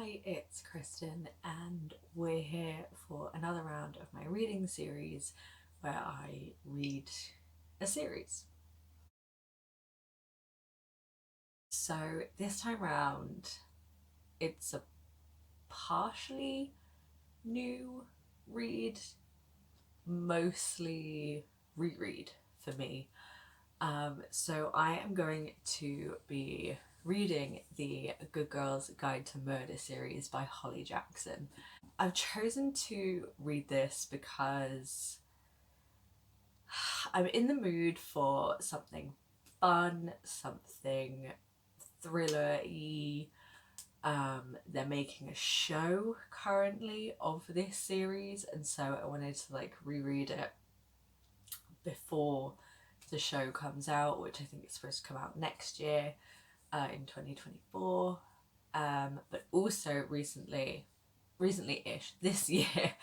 Hi, it's Kristen, and we're here for another round of my reading series where I read a series. So, this time round, it's a partially new read, mostly reread for me. So, I am going to be reading the Good Girls Guide to Murder series by Holly Jackson. I've chosen to read this because I'm in the mood for something fun, something thriller-y. They're making a show currently of this series, and so I wanted to reread it before the show comes out, which I think is supposed to come out next year, in 2024. But also recently-ish, this year,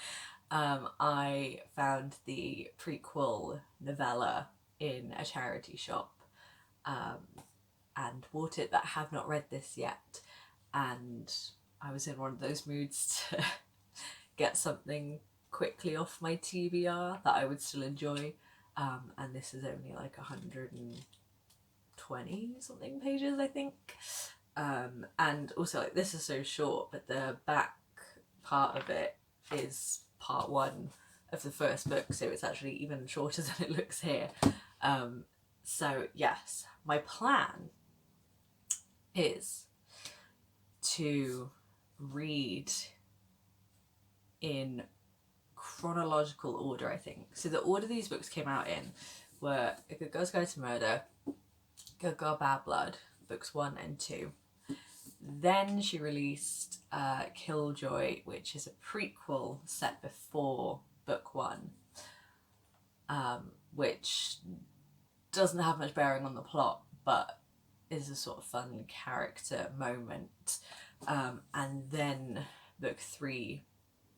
I found the prequel novella in a charity shop, um, and bought it, but have not read this yet. And I was in one of those moods to get something quickly off my TBR that I would still enjoy. And this is only like 120 something pages, I think. And also, like, this is so short, but the back part of it is part one of the first book, so it's actually even shorter than it looks here. So yes, my plan is to read in chronological order, I think. So the order these books came out in were A Good Girl's Guide to Murder, Good Girl Bad Blood, books 1 and 2. Then she released Killjoy, which is a prequel set before book 1, which doesn't have much bearing on the plot, but is a sort of fun character moment. And then book 3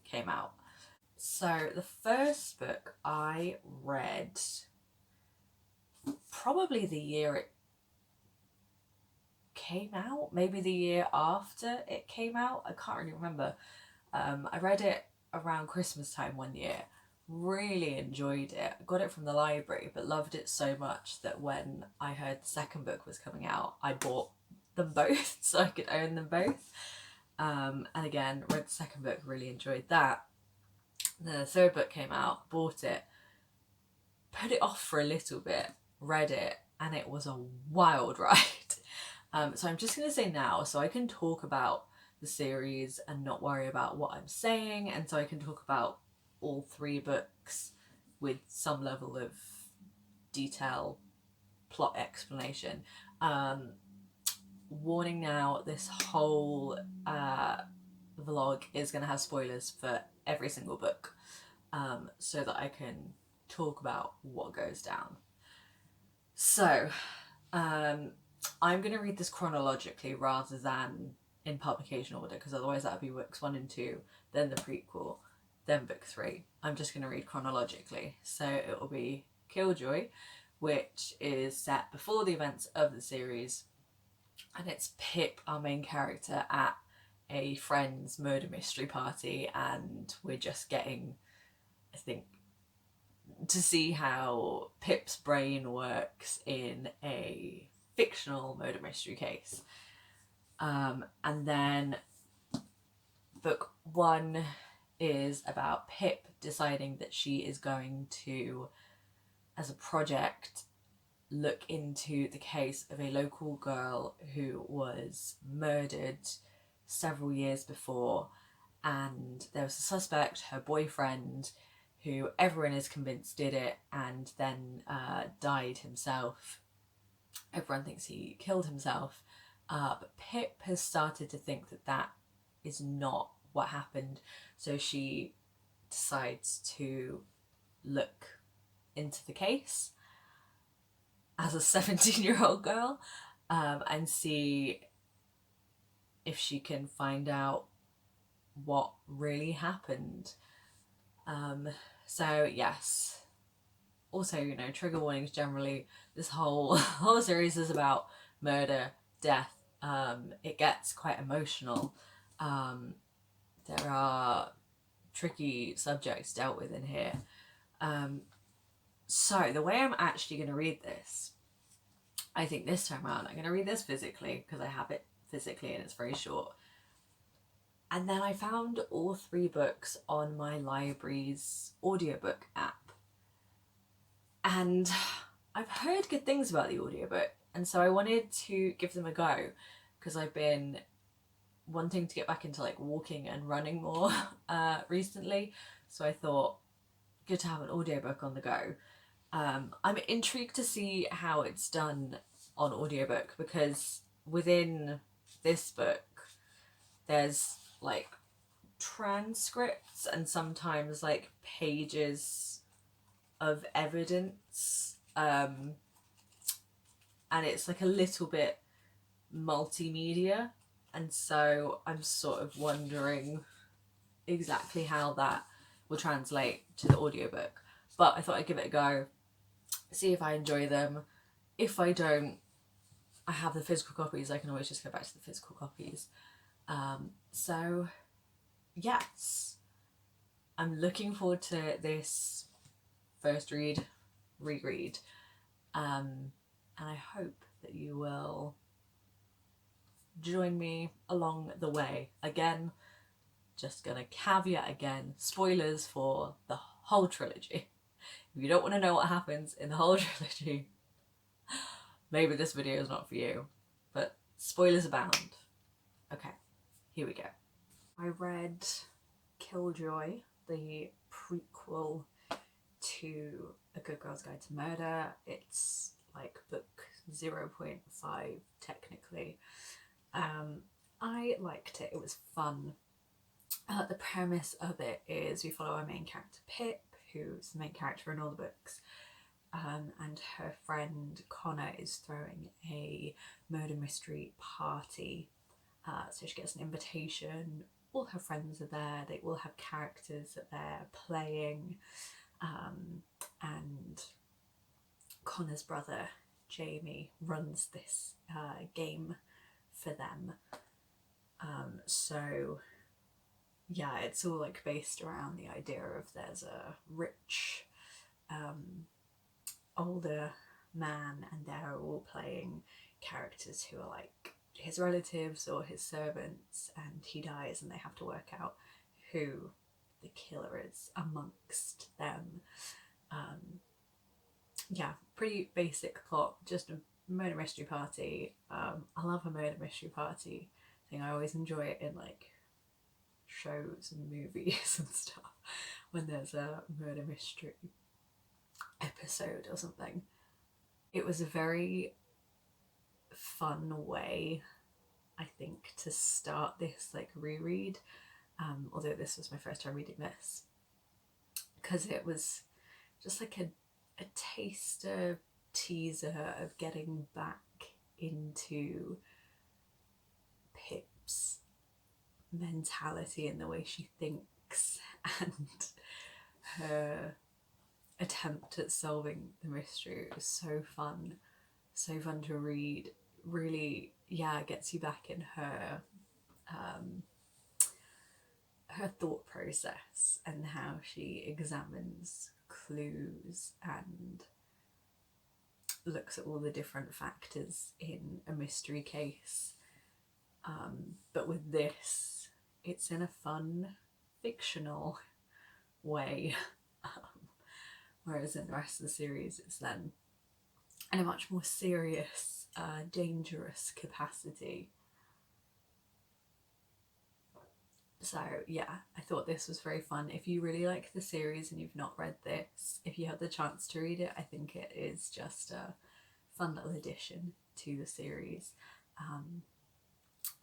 came out. So the first book I read probably the year it came out, maybe the year after it came out. I can't really remember. I read it around Christmas time one year. Really enjoyed it. Got it from the library, but loved it so much that when I heard the second book was coming out, I bought them both so I could own them both. And again, read the second book, really enjoyed that. Then the third book came out, bought it, put it off for a little bit, read it, and it was a wild ride. So I'm just going to say now, so I can talk about the series and not worry about what I'm saying, and so I can talk about all 3 books with some level of detail, plot explanation. Warning now, this whole vlog is going to have spoilers for every single book, so that I can talk about what goes down. So, I'm going to read this chronologically rather than in publication order, because otherwise that would be books 1 and 2, then the prequel, then book 3. I'm just going to read chronologically. So it will be Killjoy, which is set before the events of the series, and it's Pip, our main character, at a friend's murder mystery party, and we're just getting, I think, to see how Pip's brain works in a fictional murder mystery case. And then book 1 is about Pip deciding that she is going to, as a project, look into the case of a local girl who was murdered several years before, and there was a suspect, her boyfriend, who everyone is convinced did it, and then died himself. Everyone thinks he killed himself, but Pip has started to think that that is not what happened, so she decides to look into the case as a 17-year-old girl, and see if she can find out what really happened. So yes, also, you know, trigger warnings generally. This whole series is about murder, death. It gets quite emotional, There are tricky subjects dealt with in here. So the way I'm actually going to read this, I think this time around, I'm going to read this physically because I have it physically and it's very short. And then I found all 3 books on my library's audiobook app. And I've heard good things about the audiobook, and so I wanted to give them a go because I've been wanting to get back into like walking and running more recently. So I thought, good to have an audiobook on the go. I'm intrigued to see how it's done on audiobook, because within this book there's like transcripts and sometimes like pages of evidence, and it's like a little bit multimedia, and so I'm sort of wondering exactly how that will translate to the audiobook. But I thought I'd give it a go, see if I enjoy them. If I don't, I have the physical copies, I can always just go back to the physical copies. So yes, I'm looking forward to this first reread, and I hope that you will join me along the way. Again, just gonna caveat again, spoilers for the whole trilogy. If you don't want to know what happens in the whole trilogy, maybe this video is not for you, but spoilers abound. Okay, here we go. I read Killjoy, the prequel to A Good Girl's Guide to Murder. It's like book 0.5 technically. I liked it. It was fun. The premise of it is we follow our main character Pip, who's the main character in all the books, and her friend Connor is throwing a murder mystery party. So she gets an invitation. All her friends are there. They all have characters that they're playing, and Connor's brother Jamie runs this game for them. So yeah, it's all like based around the idea of there's a rich older man, and they're all playing characters who are like his relatives or his servants, and he dies and they have to work out who the killer is amongst them. Yeah, pretty basic plot, just a murder mystery party. I love a murder mystery party thing. I always enjoy it in like shows and movies and stuff when there's a murder mystery episode or something. It was a very fun way, I think, to start this like reread, although this was my first time reading this, because it was just like a taster teaser of getting back into Pip's mentality and the way she thinks, and her attempt at solving the mystery. It was so fun to read. Really, yeah, gets you back in her thought process and how she examines clues and looks at all the different factors in a mystery case. But with this, it's in a fun, fictional way. Whereas in the rest of the series, it's then in a much more serious, dangerous capacity. So yeah, I thought this was very fun. If you really like the series and you've not read this, if you had the chance to read it, I think it is just a fun little addition to the series.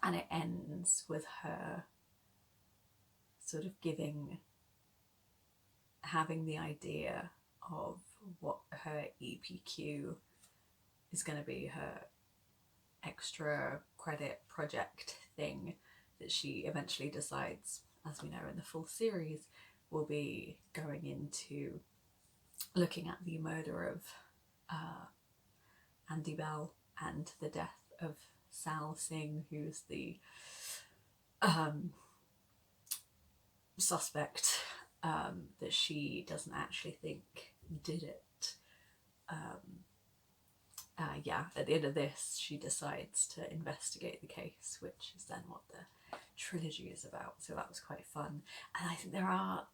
And it ends with her sort of having the idea of what her EPQ is going to be, her extra credit project thing that she eventually decides, as we know in the full series, will be going into looking at the murder of Andy Bell and the death of Sal Singh, who's the um, suspect that she doesn't actually think did it. Yeah, at the end of this, she decides to investigate the case, which is then what the trilogy is about. So that was quite fun. And I think there are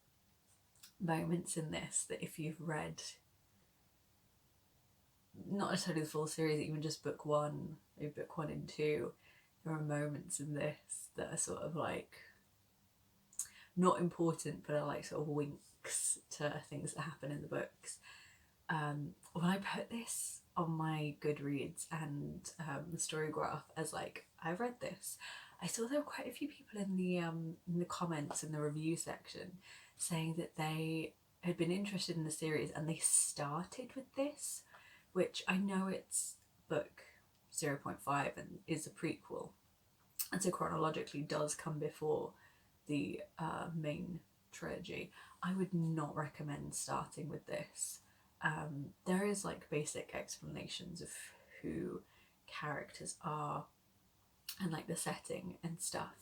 moments in this that if you've read not necessarily the full series, even just book one, maybe book 1 and 2, there are moments in this that are sort of like not important, but are like sort of winks to things that happen in the books. When I put this on my Goodreads and the Storygraph as like, I've read this, I saw there were quite a few people in the comments in the review section saying that they had been interested in the series and they started with this, which I know it's book 0.5 and is a prequel, and so chronologically does come before the main trilogy. I would not recommend starting with this. There is like basic explanations of who characters are and like the setting and stuff,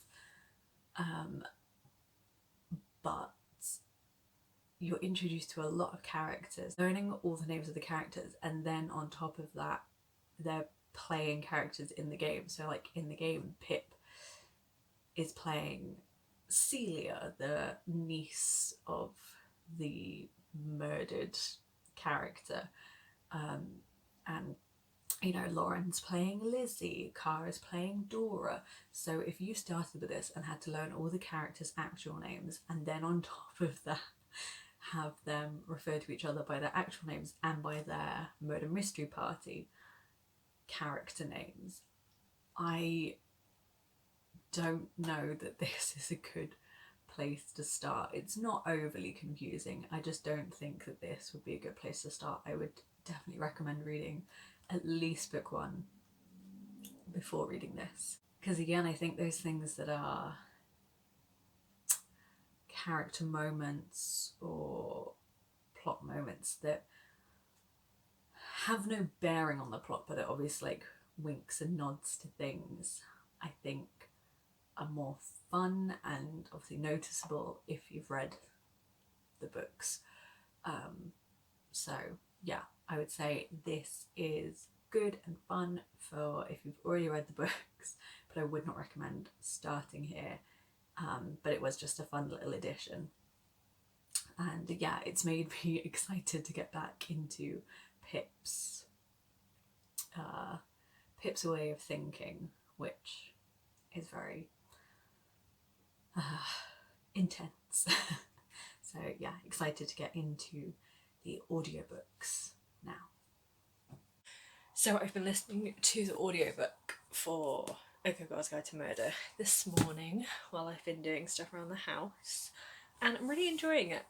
but you're introduced to a lot of characters, learning all the names of the characters, and then on top of that they're playing characters in the game. So like in the game, Pip is playing Celia, the niece of the murdered character, and you know, Lauren's playing Lizzie, Kara's playing Dora. So if you started with this and had to learn all the characters' actual names, and then on top of that have them refer to each other by their actual names and by their murder mystery party character names, I don't know that this is a good place to start. It's not overly confusing. I just don't think that this would be a good place to start. I would definitely recommend reading at least book 1 before reading this, because again, I think those things that are character moments or plot moments that have no bearing on the plot but are obviously like winks and nods to things, I think are more fun and obviously noticeable if you've read the books. So yeah, I would say this is good and fun for if you've already read the books, but I would not recommend starting here. But it was just a fun little addition, and yeah, it's made me excited to get back into Pip's Pip's way of thinking, which is very intense. So yeah, excited to get into the audiobooks now. So I've been listening to the audiobook for OK Girls Guide to Murder this morning while I've been doing stuff around the house, and I'm really enjoying it.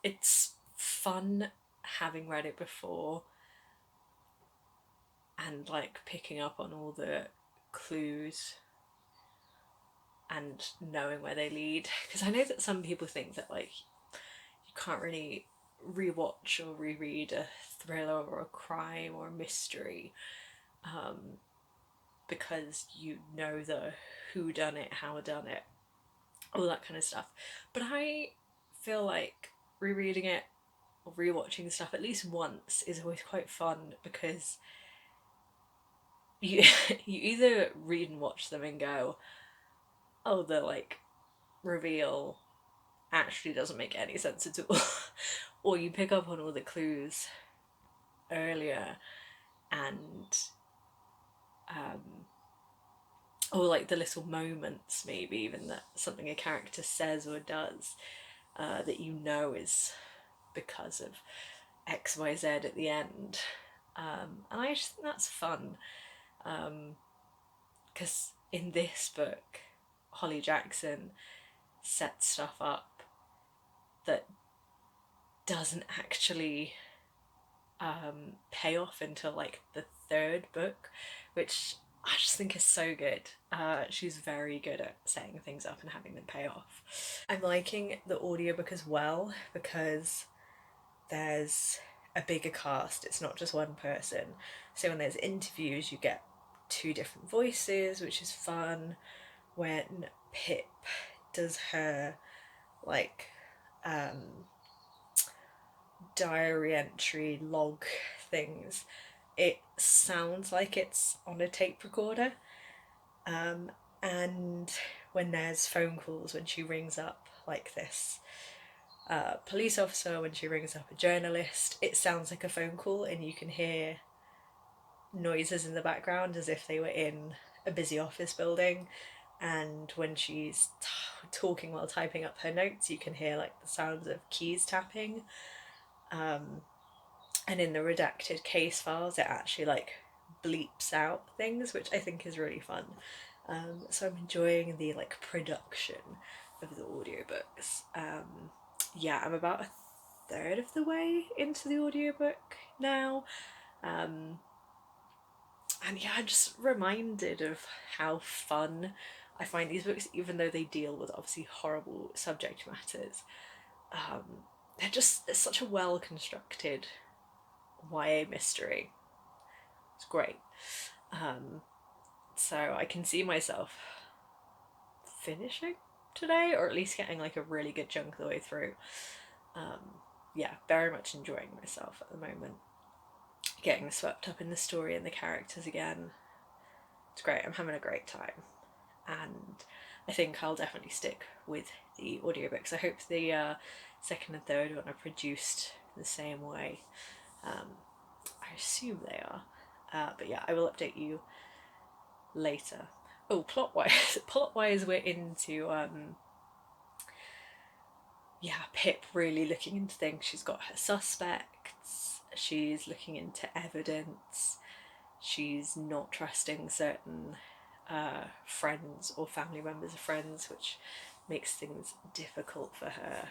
It's fun having read it before and like picking up on all the clues and knowing where they lead, because I know that some people think that like you can't really rewatch or reread a thriller or a crime or a mystery because you know the who done it, how done it, all that kind of stuff. But I feel like rereading it or rewatching stuff at least once is always quite fun, because you you either read and watch them and go, oh, the like reveal actually doesn't make any sense at all, or you pick up on all the clues earlier and or like the little moments, maybe even that something a character says or does that you know is because of XYZ at the end, and I just think that's fun, because in this book Holly Jackson sets stuff up that doesn't actually pay off until like the 3rd book, which I just think is so good. She's very good at setting things up and having them pay off. I'm liking the audiobook as well because there's a bigger cast, it's not just one person. So when there's interviews, you get 2 different voices, which is fun. when Pip does her like diary entry log things, it sounds like it's on a tape recorder. And when there's phone calls, when she rings up like this police officer, when she rings up a journalist, it sounds like a phone call, and you can hear noises in the background as if they were in a busy office building. And when she's talking while typing up her notes, you can hear like the sounds of keys tapping. And in the redacted case files, it actually like bleeps out things, which I think is really fun. So I'm enjoying the like production of the audiobooks. Yeah, I'm about a third of the way into the audiobook now. And yeah, I'm just reminded of how fun I find these books, even though they deal with obviously horrible subject matters. It's such a well constructed YA mystery. It's great. So I can see myself finishing today, or at least getting like a really good chunk of the way through. Yeah, very much enjoying myself at the moment. Getting swept up in the story and the characters again. It's great. I'm having a great time. And I think I'll definitely stick with the audiobooks. I hope the second and third one are produced the same way. I assume they are. But yeah, I will update you later. Oh, plot-wise, we're into Pip really looking into things. She's got her suspects. She's looking into evidence. She's not trusting certain friends or family members of friends, which makes things difficult for her.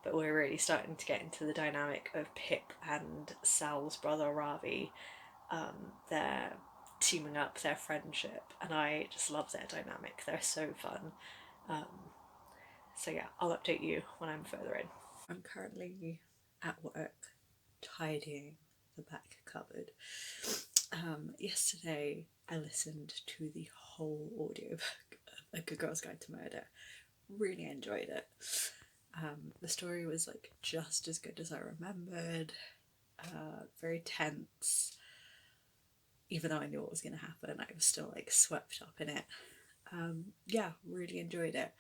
But we're really starting to get into the dynamic of Pip and Sal's brother Ravi. Their teaming up, their friendship, and I just love their dynamic. They're so fun. So yeah, I'll update you when I'm further in. I'm currently at work tidying the back cupboard. Yesterday I listened to the whole audiobook of A Good Girl's Guide to Murder. Really enjoyed it. The story was like just as good as I remembered. Very tense. Even though I knew what was going to happen, I was still like swept up in it. Yeah, really enjoyed it.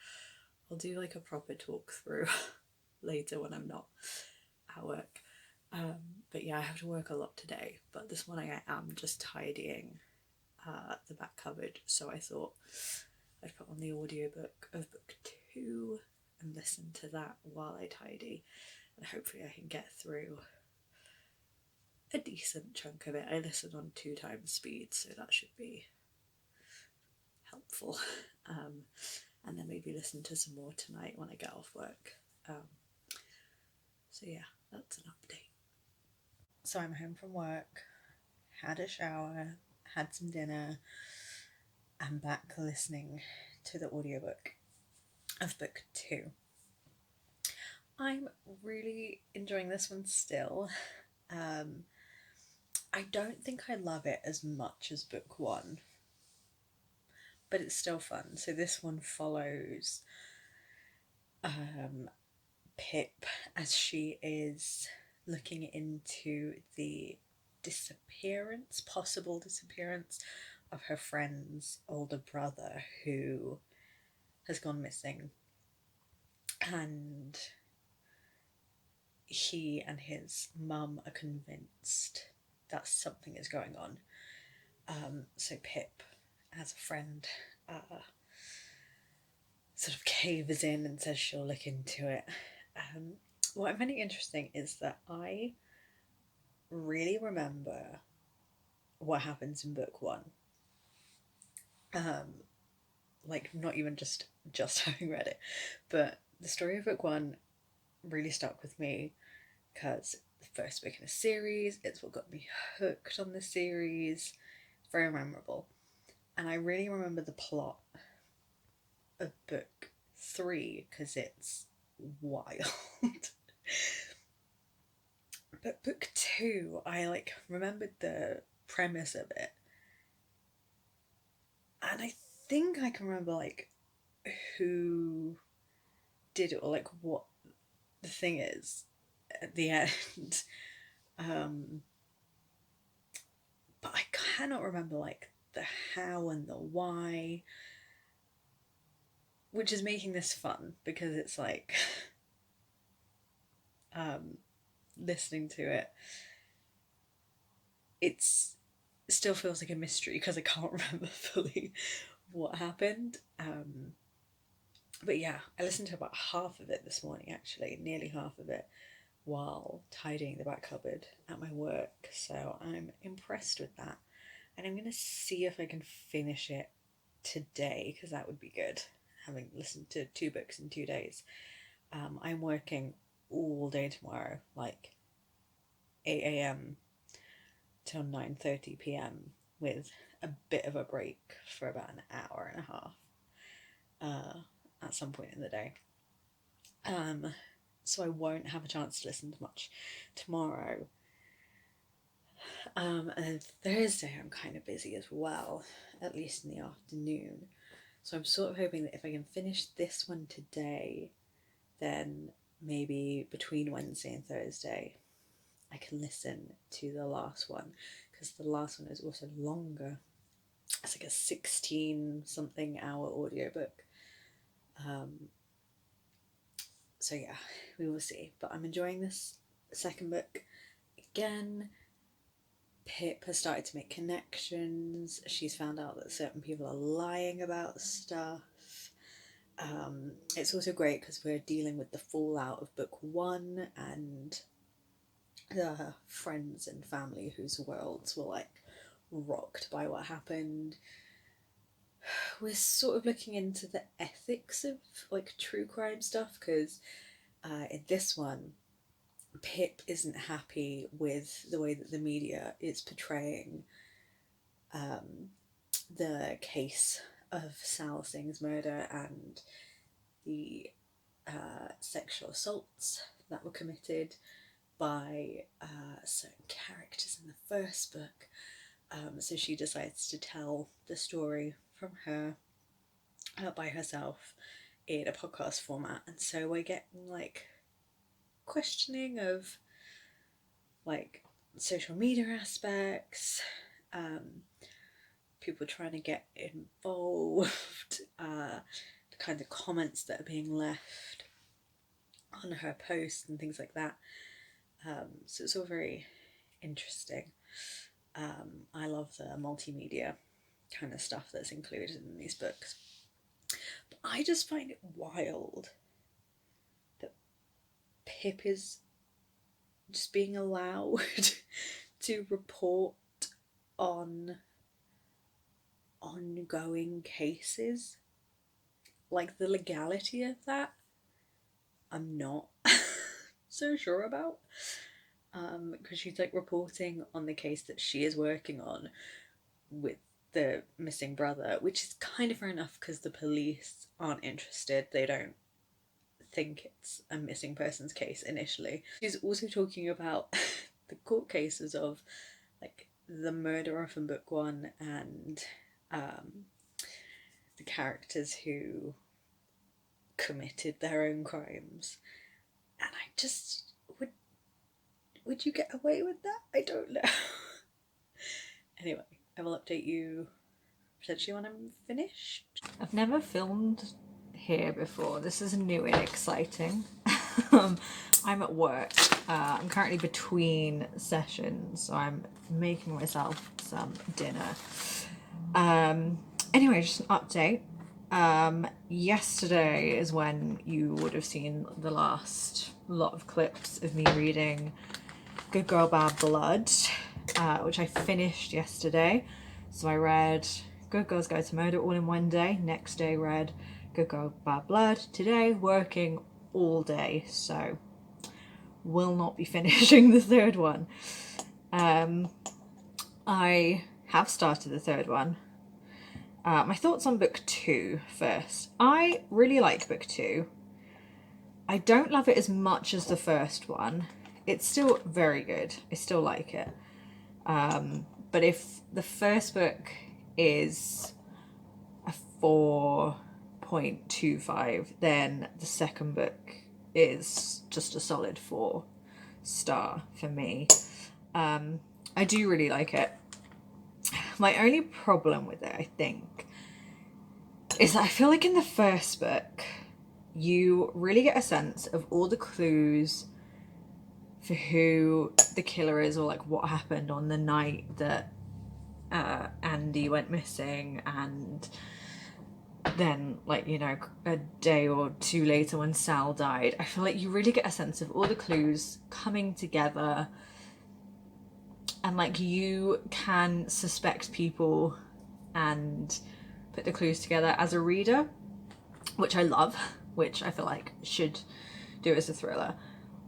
I'll do like a proper talk through later when I'm not at work. But yeah, I have to work a lot today. But this morning I am just tidying the back cupboard, so I thought I'd put on the audiobook of book 2 and listen to that while I tidy, and hopefully I can get through a decent chunk of it. I listen on 2 times speed, so that should be helpful. And then maybe listen to some more tonight when I get off work. So yeah, that's an update. So I'm home from work, had a shower, had some dinner, and back listening to the audiobook of book 2. I'm really enjoying this one still. I don't think I love it as much as book 1, but it's still fun. So this one follows Pip as she is looking into the possible disappearance of her friend's older brother who has gone missing. And he and his mum are convinced that something is going on. So Pip, as a friend, sort of caves in and says she'll look into it. What I'm finding interesting is that I really remember what happens in book 1. Like not even just having read it, but the story of book 1 really stuck with me because the first book in a series, it's what got me hooked on the series. It's very memorable. And I really remember the plot of book 3 because it's wild. But book 2, I remembered the premise of it, and I think I can remember like who did it or like what the thing is at the end. But I cannot remember like the how and the why, which is making this fun because it's like listening to it, it still feels like a mystery because I can't remember fully what happened. But yeah, I listened to about half of it this morning, actually, nearly half of it, while tidying the back cupboard at my work. So I'm impressed with that. And I'm going to see if I can finish it today, because that would be good, having listened to 2 books in 2 days. I'm working all day tomorrow, like 8 a.m. till 9:30 p.m. with a bit of a break for about an hour and a half at some point in the day. So I won't have a chance to listen to much tomorrow. And then Thursday I'm kind of busy as well, at least in the afternoon. So I'm sort of hoping that if I can finish this one today, then maybe between Wednesday and Thursday I can listen to the last one, because the last one is also longer. It's like a 16-something hour audiobook. So yeah, we will see. But I'm enjoying this second book again. Pip has started to make connections. She's found out that certain people are lying about stuff. It's also great because we're dealing with the fallout of book 1 and the friends and family whose worlds were like rocked by what happened. We're sort of looking into the ethics of like true crime stuff, because in this one Pip isn't happy with the way that the media is portraying the case of Sal Singh's murder and the sexual assaults that were committed by certain characters in the first book. So she decides to tell the story from her by herself in a podcast format, and so we're getting like questioning of like social media aspects, people trying to get involved, the kind of comments that are being left on her post and things like that. So it's all very interesting. I love the multimedia kind of stuff that's included in these books. But I just find it wild that Pip is just being allowed to report on ongoing cases. Like, the legality of that, I'm not so sure about. Because she's like reporting on the case that she is working on with the missing brother, which is kind of fair enough because the police aren't interested. They don't think it's a missing persons case initially. She's also talking about the court cases of like the murderer from book 1 and the characters who committed their own crimes. And I just would you get away with that? I don't know. Anyway, I will update you potentially when I'm finished. I've never filmed here before. This is new and exciting. I'm at work. I'm currently between sessions, so I'm making myself some dinner. Anyway, just an update. Yesterday is when you would have seen the last lot of clips of me reading Good Girl Bad Blood, which I finished yesterday. So I read Good Girls Guide to Murder all in one day. Next day read Good Girl Bad Blood. Today working all day, so will not be finishing the third one. I have started the third one. My thoughts on book 2 first. I really like book 2. I don't love it as much as the first one. It's still very good. I still like it. But if the first book is a 4.25, then the second book is just a solid 4-star for me. I do really like it. My only problem with it, I think, is that I feel like in the first book, you really get a sense of all the clues for who the killer is, or like what happened on the night that Andy went missing, and then, like, you know, a day or two later when Sal died. I feel like you really get a sense of all the clues coming together, and like you can suspect people and put the clues together as a reader, which I love, which I feel like should do as a thriller.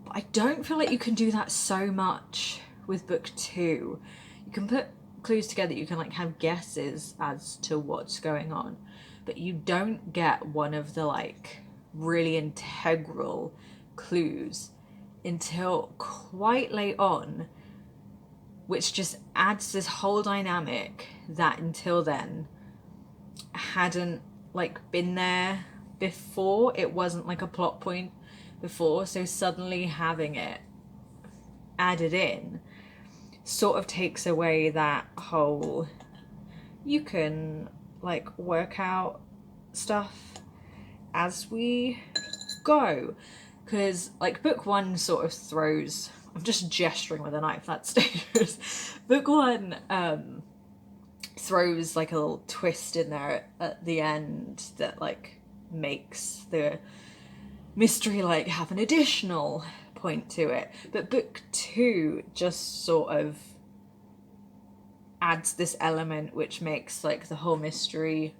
But I don't feel like you can do that so much with book 2. You can put clues together, you can like have guesses as to what's going on, but you don't get one of the like really integral clues until quite late on, which just adds this whole dynamic that until then hadn't like been there before. It wasn't like a plot point before, so suddenly having it added in sort of takes away that whole, you can like work out stuff as we go, because like book 1 sort of throws, I'm just gesturing with a knife, that's dangerous. Book 1 throws like a little twist in there at the end that like makes the mystery like have an additional point to it. But book 2 just sort of adds this element which makes like the whole mystery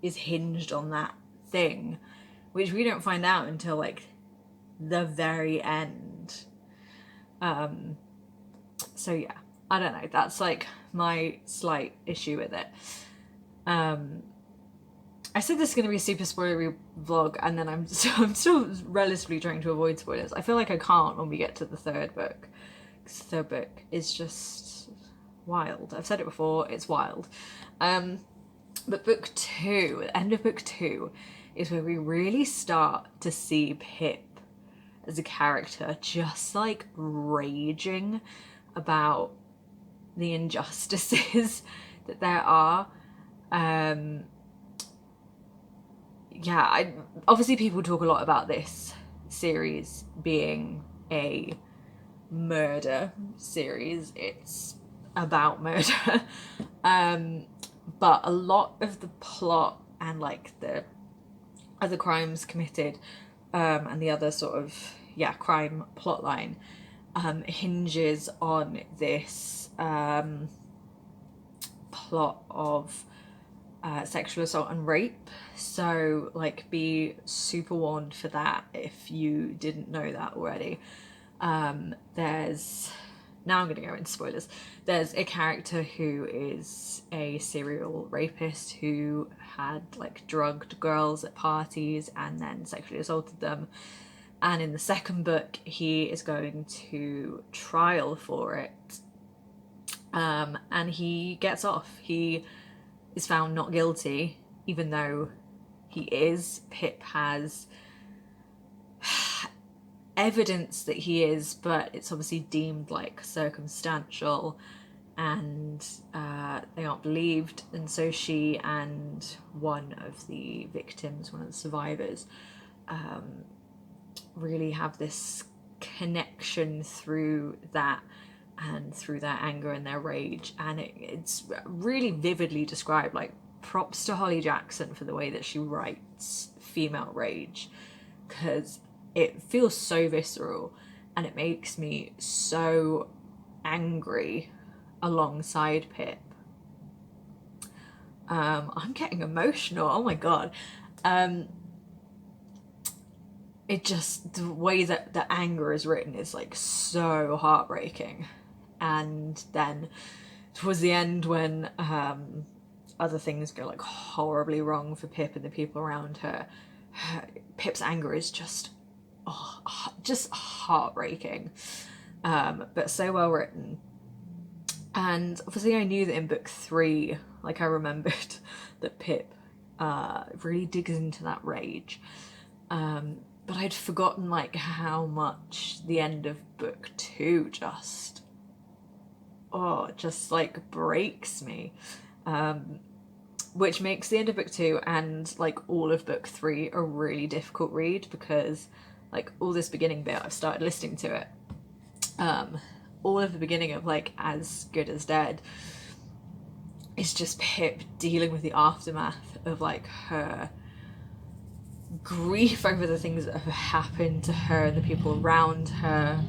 is hinged on that thing, which we don't find out until like the very end. So yeah, I don't know, that's like my slight issue with it. I said this is going to be a super spoilery vlog, and then I'm still relatively trying to avoid spoilers. I feel like I can't when we get to the third book, because the third book is just wild. I've said it before, it's wild. But book 2, the end of book 2, is where we really start to see Pip as a character just like raging about the injustices that there are. Obviously people talk a lot about this series being a murder series. It's about murder. But a lot of the plot and like the other crimes committed, and the other sort of crime plotline hinges on this plot of sexual assault and rape. So like be super warned for that if you didn't know that already. There's, now I'm going to go into spoilers, there's a character who is a serial rapist who had like drugged girls at parties and then sexually assaulted them, and in the second book he is going to trial for it, and he gets off. He is found not guilty, even though he is. Pip has evidence that he is, but it's obviously deemed like circumstantial, and they aren't believed, and so she and one of the victims, one of the survivors, really have this connection through that and through their anger and their rage, and it's really vividly described. Like, props to Holly Jackson for the way that she writes female rage, because it feels so visceral and it makes me so angry alongside Pip. I'm getting emotional, oh my god. It just, the way that the anger is written is like so heartbreaking. And then towards the end, when other things go like horribly wrong for Pip and the people around her, Pip's anger is just heartbreaking, but so well written. And obviously I knew that in book 3, like I remembered that Pip really digs into that rage. But I'd forgotten like how much the end of book 2 just like breaks me. Which makes the end of book 2 and like all of book 3 a really difficult read, because like all this beginning bit, I've started listening to it. All of the beginning of like As Good as Dead is just Pip dealing with the aftermath of like her grief over the things that have happened to her and the people around her,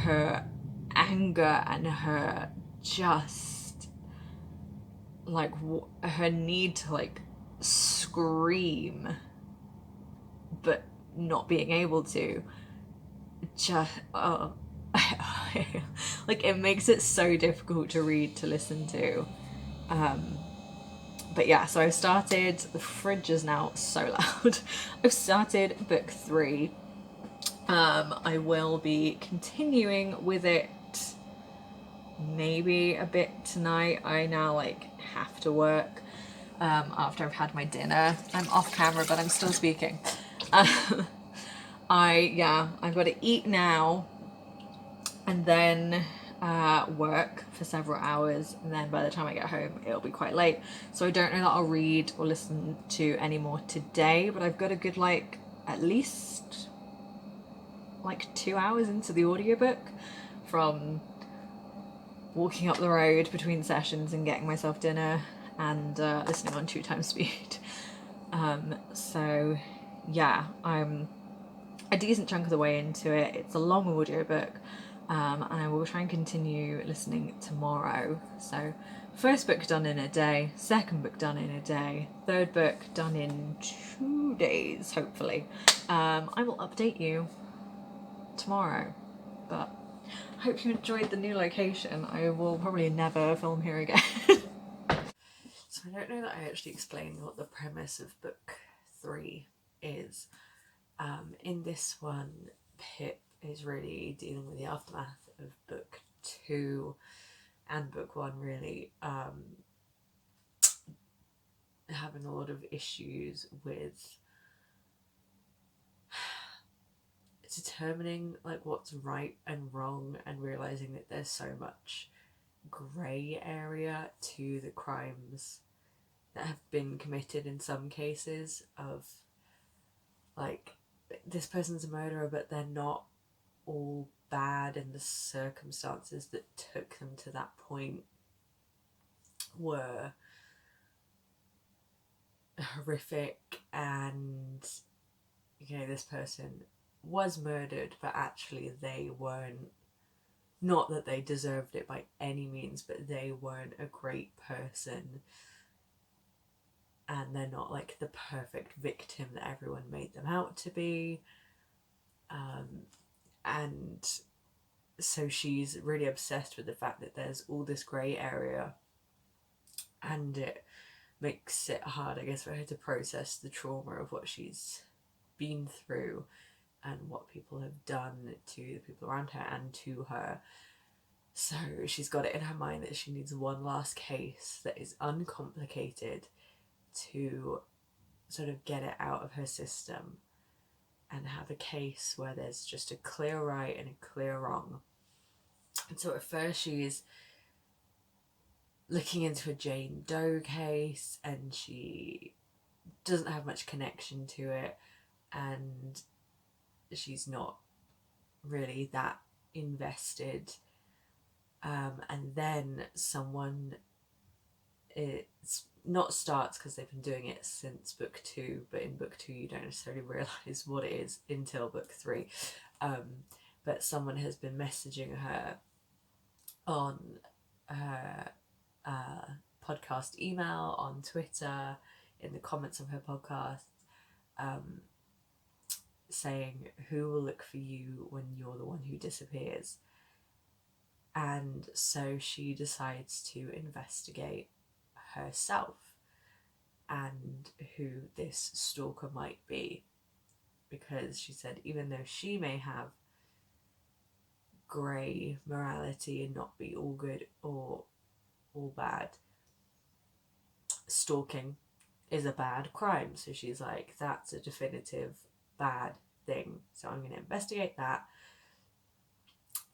her anger and her just like her need to like scream but not being able to. Just like it makes it so difficult to read, to listen to. But yeah, so I've started, the fridge is now so loud. I've started book 3. I will be continuing with it maybe a bit tonight. I now like have to work after I've had my dinner. I'm off camera, but I'm still speaking. I've got to eat now and then work for several hours, and then by the time I get home it'll be quite late, so I don't know that I'll read or listen to any more today, but I've got a good like at least like 2 hours into the audiobook from walking up the road between sessions and getting myself dinner and listening on 2 times speed. So yeah, I'm a decent chunk of the way into it. It's a long audiobook, and I will try and continue listening tomorrow. So first book done in a day, second book done in a day, third book done in 2 days, hopefully. I will update you tomorrow, but I hope you enjoyed the new location. I will probably never film here again. So I don't know that I actually explained what the premise of book 3 is. In this one, Pip is really dealing with the aftermath of book 2 and book 1, really, having a lot of issues with determining like what's right and wrong, and realizing that there's so much grey area to the crimes that have been committed in some cases, of like this person's a murderer but they're not all bad, and the circumstances that took them to that point were horrific, and you know, this person was murdered but actually they weren't, not that they deserved it by any means, but they weren't a great person, and they're not like the perfect victim that everyone made them out to be. And so she's really obsessed with the fact that there's all this grey area, and it makes it hard, I guess, for her to process the trauma of what she's been through and what people have done to the people around her and to her. So she's got it in her mind that she needs one last case that is uncomplicated to sort of get it out of her system, and have a case where there's just a clear right and a clear wrong. And so at first she's looking into a Jane Doe case, and she doesn't have much connection to it, and she's not really that invested. And then someone, it's not starts, because they've been doing it since book 2, but in book 2 you don't necessarily realise what it is until book 3. But someone has been messaging her on her podcast email, on Twitter, in the comments of her podcast, saying, who will look for you when you're the one who disappears? And so she decides to investigate herself and who this stalker might be, because she said even though she may have grey morality and not be all good or all bad, stalking is a bad crime. So she's like, that's a definitive bad thing. So I'm going to investigate that.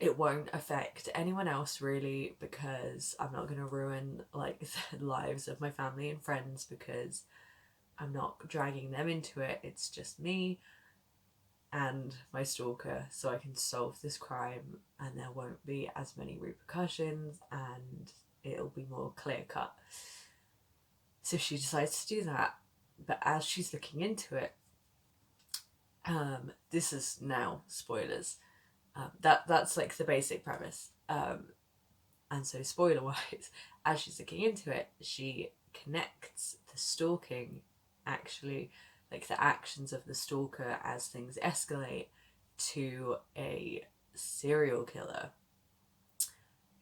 It won't affect anyone else really, because I'm not going to ruin like the lives of my family and friends, because I'm not dragging them into it. It's just me and my stalker, so I can solve this crime and there won't be as many repercussions and it'll be more clear cut. So she decides to do that, but as she's looking into it, this is now spoilers. That's like the basic premise. And so, spoiler wise, as she's looking into it, she connects the stalking, actually, like the actions of the stalker as things escalate, to a serial killer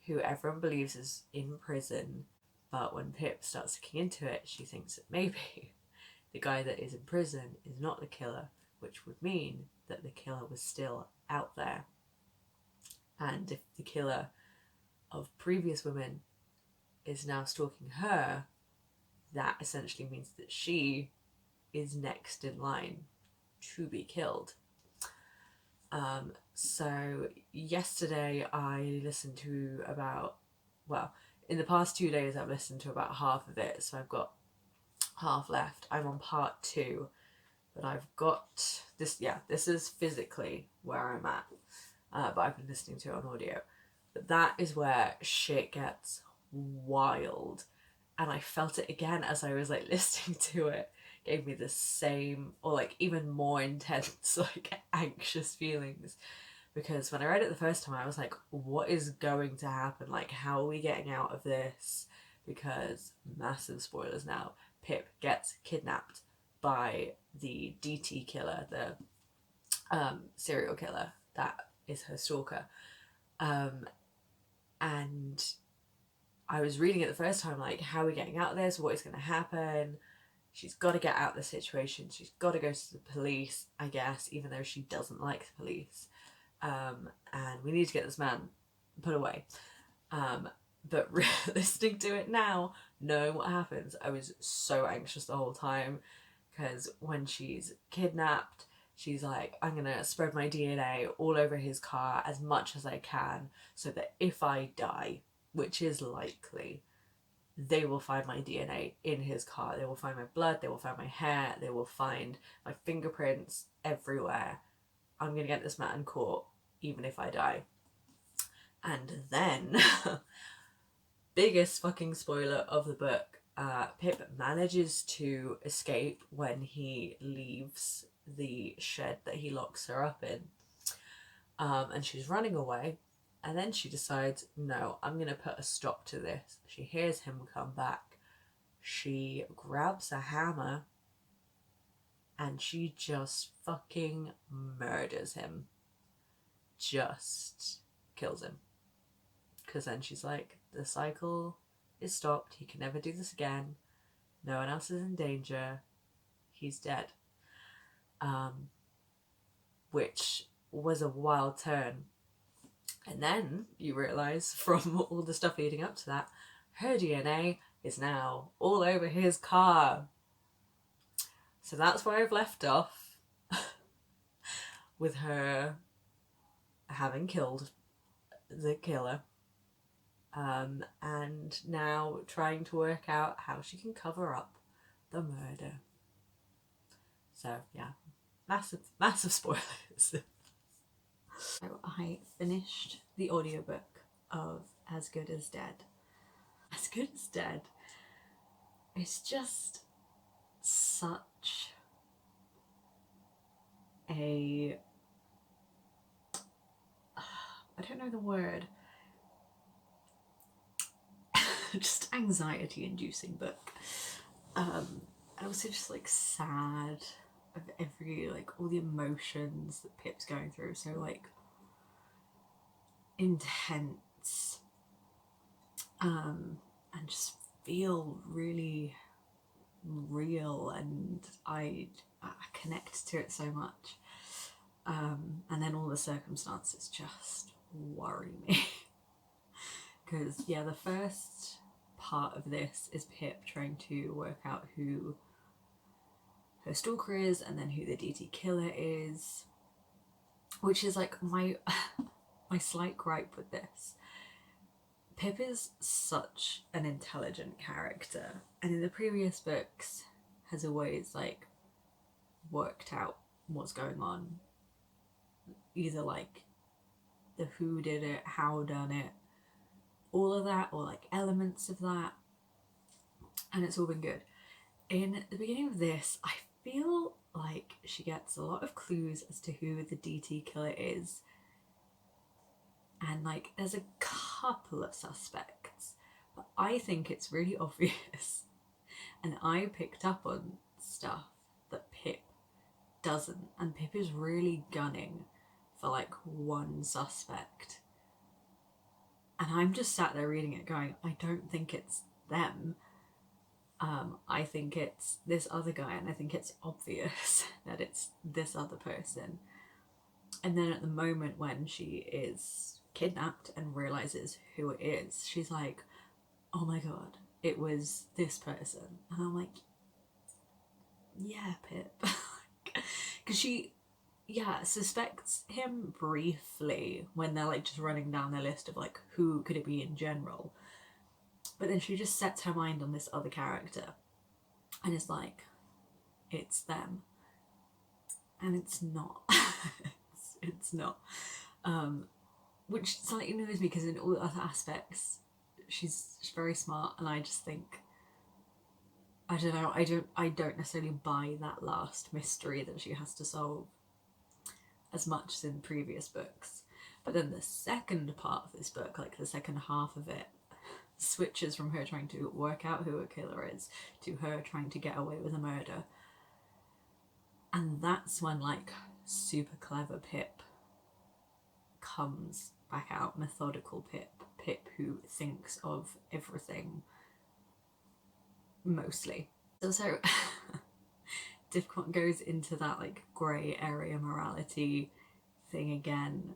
who everyone believes is in prison. But when Pip starts looking into it, she thinks that maybe the guy that is in prison is not the killer, which would mean that the killer was still out there. And if the killer of previous women is now stalking her, that essentially means that she is next in line to be killed. So yesterday I listened to about, well, in the past 2 days I've listened to about half of it, so I've got half left. I'm on part 2, but I've got this, yeah, this is physically where I'm at, but I've been listening to it on audio. But that is where shit gets wild, and I felt it again as I was like listening to it. Gave me the same, or like even more intense, like anxious feelings, because when I read it the first time I was like, what is going to happen? Like, how are we getting out of this? Because massive spoilers now, Pip gets kidnapped by the DT killer, the serial killer that is her stalker. And I was reading it the first time, like, how are we getting out of this? What is going to happen? She's got to get out of the situation. She's got to go to the police, I guess, even though she doesn't like the police. And we need to get this man put away. But listening to it now, knowing what happens, I was so anxious the whole time, because when she's kidnapped, she's like, I'm gonna spread my DNA all over his car as much as I can, so that if I die, which is likely, they will find my DNA in his car. They will find my blood, they will find my hair, they will find my fingerprints everywhere. I'm gonna get this man caught, even if I die. And then, biggest fucking spoiler of the book, Pip manages to escape when he leaves the shed that he locks her up in. And she's running away. And then she decides, no, I'm going to put a stop to this. She hears him come back. She grabs a hammer and she just fucking murders him. Just kills him. Because then she's like, the cycle is stopped. He can never do this again. No one else is in danger. He's dead. Which was a wild turn. And then you realise, from all the stuff leading up to that, her DNA is now all over his car. So that's where I've left off, with her having killed the killer, and now trying to work out how she can cover up the murder. So yeah, massive spoilers. So I finished the audiobook of As Good as Dead. As Good as Dead. It's just such a, I don't know the word, just anxiety inducing book. And also just like sad of every, like all the emotions that Pip's going through. So like intense, and just feel really real, and I connect to it so much. And then all the circumstances just worry me. Because yeah, the first part of this is Pip trying to work out who her stalker is, and then who the DT killer is, which is like my my slight gripe with this. Pip is such an intelligent character, and in the previous books has always like worked out what's going on, either like the who did it, how done it, all of that, or like elements of that, and it's all been good. In the beginning of this, I feel like she gets a lot of clues as to who the DT killer is, and like there's a couple of suspects, but I think it's really obvious, and I picked up on stuff that Pip doesn't, and Pip is really gunning for like one suspect, and I'm just sat there reading it going, I don't think it's them. I think it's this other guy, and I think it's obvious that it's this other person. And then at the moment when she is kidnapped and realizes who it is, she's like, oh my god, it was this person. And I'm like, yeah, Pip. Because she, yeah, suspects him briefly when they're like just running down their list of like who could it be in general. But then she just sets her mind on this other character and is like, it's them. And it's not. it's not. Which slightly annoys me because in all other aspects, she's very smart, and I just think, I don't know, I don't necessarily buy that last mystery that she has to solve as much as in previous books. But then the second part of this book, like the second half of it, switches from her trying to work out who a killer is to her trying to get away with a murder. And that's when like super clever Pip comes back out, methodical Pip who thinks of everything mostly. So Diffcon goes into that like grey area morality thing again,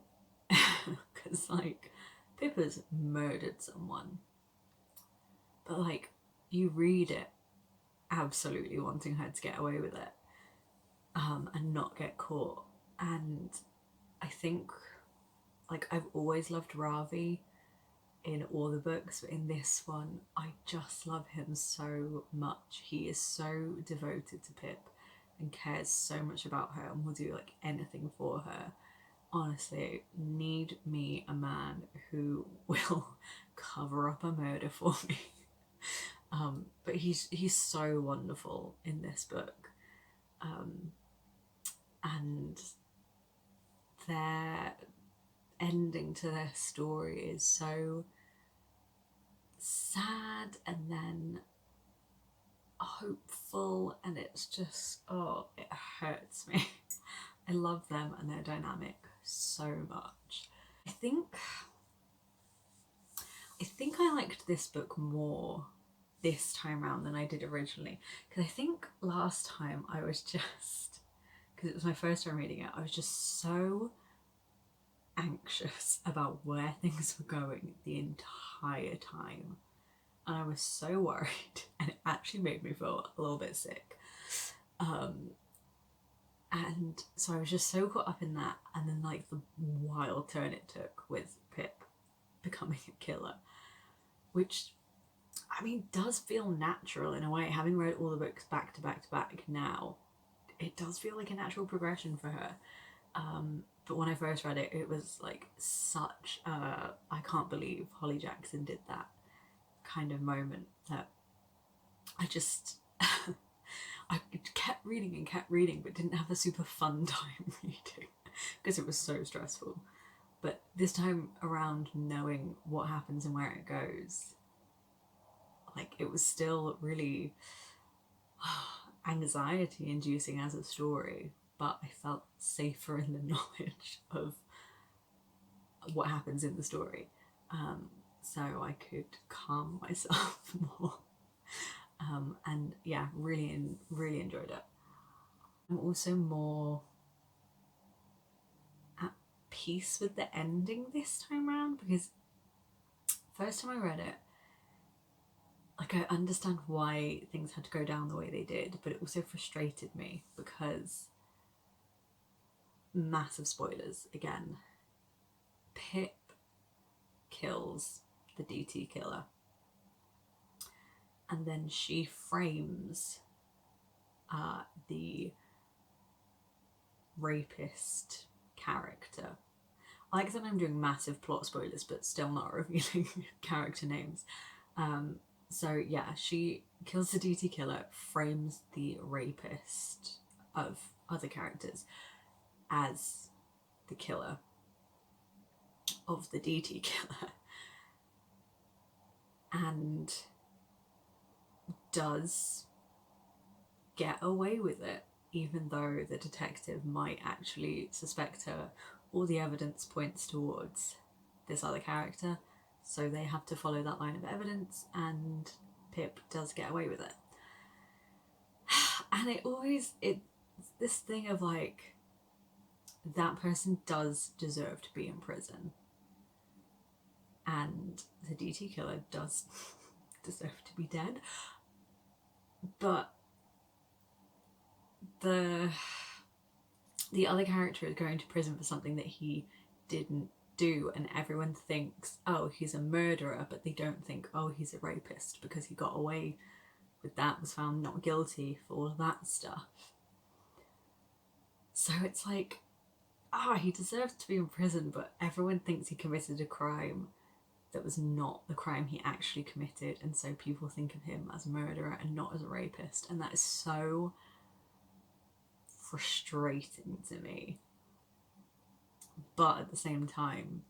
because like Pip has murdered someone, but like you read it absolutely wanting her to get away with it, and not get caught. And I think like I've always loved Ravi in all the books, but in this one I just love him so much. He is so devoted to Pip and cares so much about her and will do like anything for her. Honestly, need me a man who will cover up a murder for me. But he's so wonderful in this book, and their ending to their story is so sad and then hopeful, and it's just, oh, it hurts me. I love them and their dynamic so much. I think I liked this book more this time around than I did originally, because I think last time I was just, because it was my first time reading it, I was just so anxious about where things were going the entire time, and I was so worried, and it actually made me feel a little bit sick. And so I was just so caught up in that, and then like the wild turn it took with Pip becoming a killer, which I mean does feel natural in a way. Having read all the books back to back to back now, it does feel like a natural progression for her. But when I first read it, it was like such a I can't believe Holly Jackson did that kind of moment that I just I kept reading but didn't have a super fun time reading because it was so stressful. But this time around, knowing what happens and where it goes, like it was still really anxiety inducing as a story, but I felt safer in the knowledge of what happens in the story, so I could calm myself more. And yeah, really enjoyed it. I'm also more at peace with the ending this time around, because first time I read it, like, I understand why things had to go down the way they did, but it also frustrated me because, massive spoilers again, Pip kills the DT killer, and then she frames the rapist character. I like that I'm doing massive plot spoilers but still not revealing character names. So yeah, she kills the DT killer, frames the rapist of other characters as the killer of the DT killer, and does get away with it, even though the detective might actually suspect her. All the evidence points towards this other character, so they have to follow that line of evidence, and Pip does get away with it. And it's this thing of like, that person does deserve to be in prison, and the DT killer does deserve to be dead, but the other character is going to prison for something that he didn't do, and everyone thinks, oh, he's a murderer, but they don't think, oh, he's a rapist, because he got away with that, was found not guilty for all of that stuff. So it's like, he deserves to be in prison, but everyone thinks he committed a crime that was not the crime he actually committed, and so people think of him as a murderer and not as a rapist, and that is so frustrating to me. But at the same time,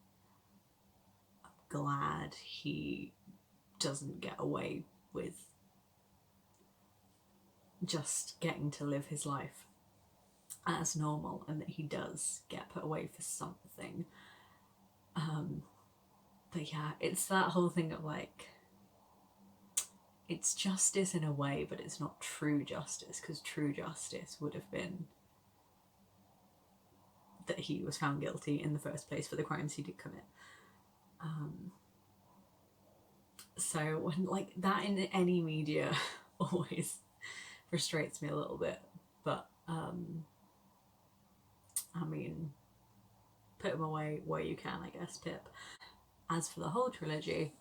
I'm glad he doesn't get away with just getting to live his life as normal, and that he does get put away for something. But yeah, it's that whole thing of like, it's justice in a way, but it's not true justice, because true justice would have been that he was found guilty in the first place for the crimes he did commit. So when like that in any media always frustrates me a little bit, but I mean, put him away where you can, I guess, Pip. As for the whole trilogy,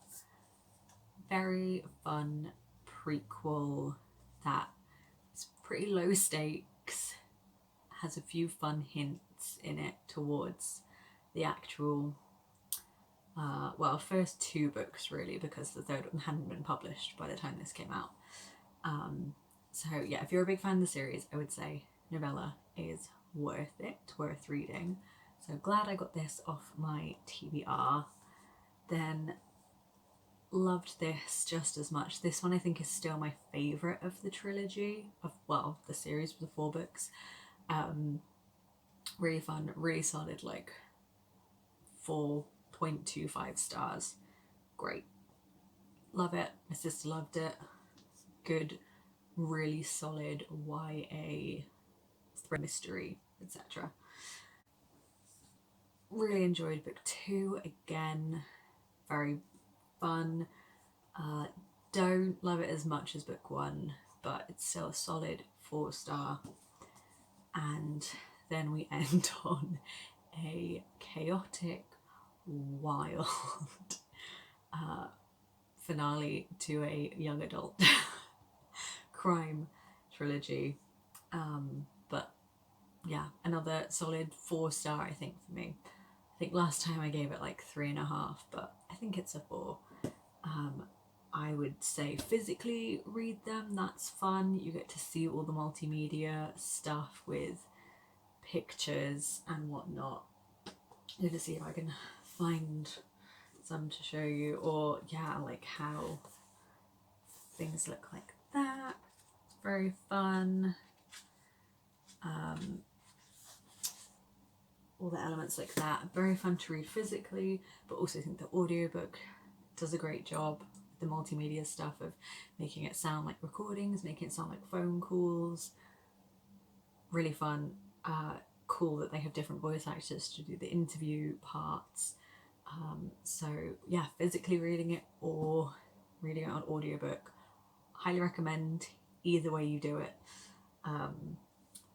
very fun prequel that is pretty low stakes, has a few fun hints in it towards the actual first two books really, because the third one hadn't been published by the time this came out. So yeah, if you're a big fan of the series, I would say Novella is worth it, worth reading. So glad I got this off my TBR. Then loved this just as much. This one I think is still my favourite of the trilogy, of the series with the 4 books. Really fun, really solid, like 4.25 stars. Great. Love it. My sister loved it. Good, really solid YA mystery, etc. Really enjoyed book 2 again. Very fun. Don't love it as much as book 1, but it's still a solid 4-star. And then we end on a chaotic, wild finale to a young adult crime trilogy. But yeah, another solid 4-star, I think, for me. I think last time I gave it like 3.5, but I think it's a 4. I would say physically read them, that's fun. You get to see all the multimedia stuff with pictures and whatnot. I'm gonna see if I can find some to show you, or yeah, like how things look like that. It's very fun. All the elements like that, very fun to read physically, but also I think the audiobook does a great job with the multimedia stuff of making it sound like recordings, making it sound like phone calls. Really fun. Cool that they have different voice actors to do the interview parts. So yeah, physically reading it or reading it on audiobook, highly recommend either way you do it.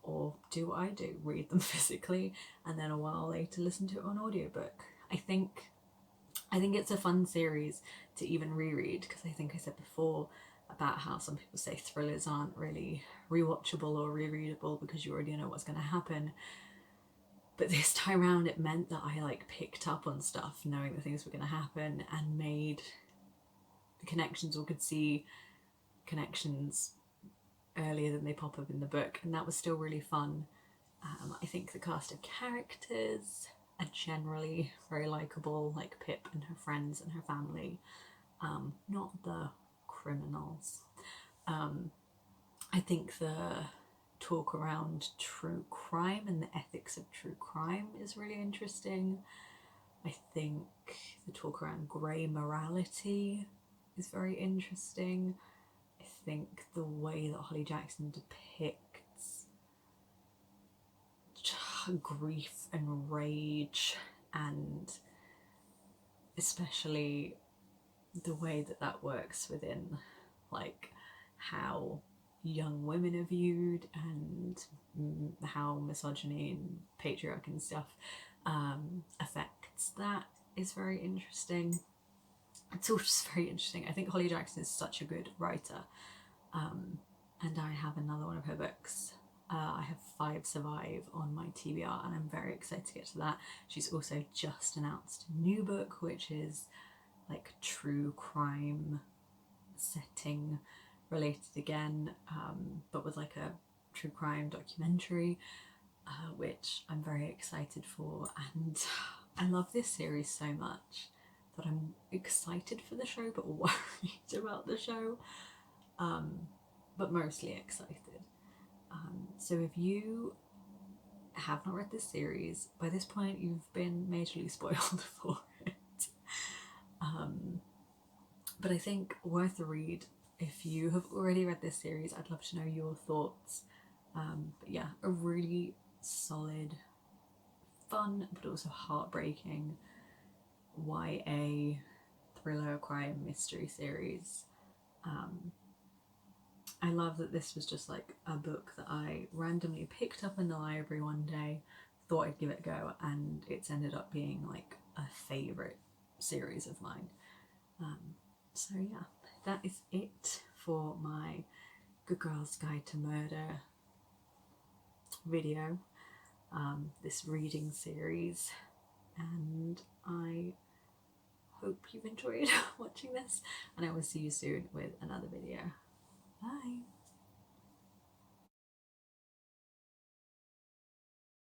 Or do what I do, read them physically, and then a while later listen to it on audiobook. I think it's a fun series to even reread, because I think I said before about how some people say thrillers aren't really rewatchable or rereadable because you already know what's going to happen. But this time around it meant that I like picked up on stuff knowing that things were going to happen and made connections, or could see connections earlier than they pop up in the book, and that was still really fun. I think the cast of characters are generally very likeable, like Pip and her friends and her family, not the criminals. I think the talk around true crime and the ethics of true crime is really interesting. I think the talk around grey morality is very interesting. I think the way that Holly Jackson depicts grief and rage, and especially the way that that works within like how young women are viewed, and how misogyny and patriarchy and stuff affects that, is very interesting. It's all just very interesting. I think Holly Jackson is such a good writer, and I have another one of her books. I have 5 Survive on my TBR, and I'm very excited to get to that. She's also just announced a new book, which is like true crime setting related again, but with like a true crime documentary, which I'm very excited for. And I love this series so much that I'm excited for the show but worried about the show, but mostly excited. So if you have not read this series, by this point you've been majorly spoiled for it. But I think worth a read. If you have already read this series, I'd love to know your thoughts. But yeah, a really solid, fun, but also heartbreaking YA thriller crime mystery series. I love that this was just like a book that I randomly picked up in the library one day, thought I'd give it a go, and it's ended up being like a favourite series of mine. So yeah, that is it for my Good Girl's Guide to Murder video, this reading series, and I hope you've enjoyed watching this, and I will see you soon with another video. Bye!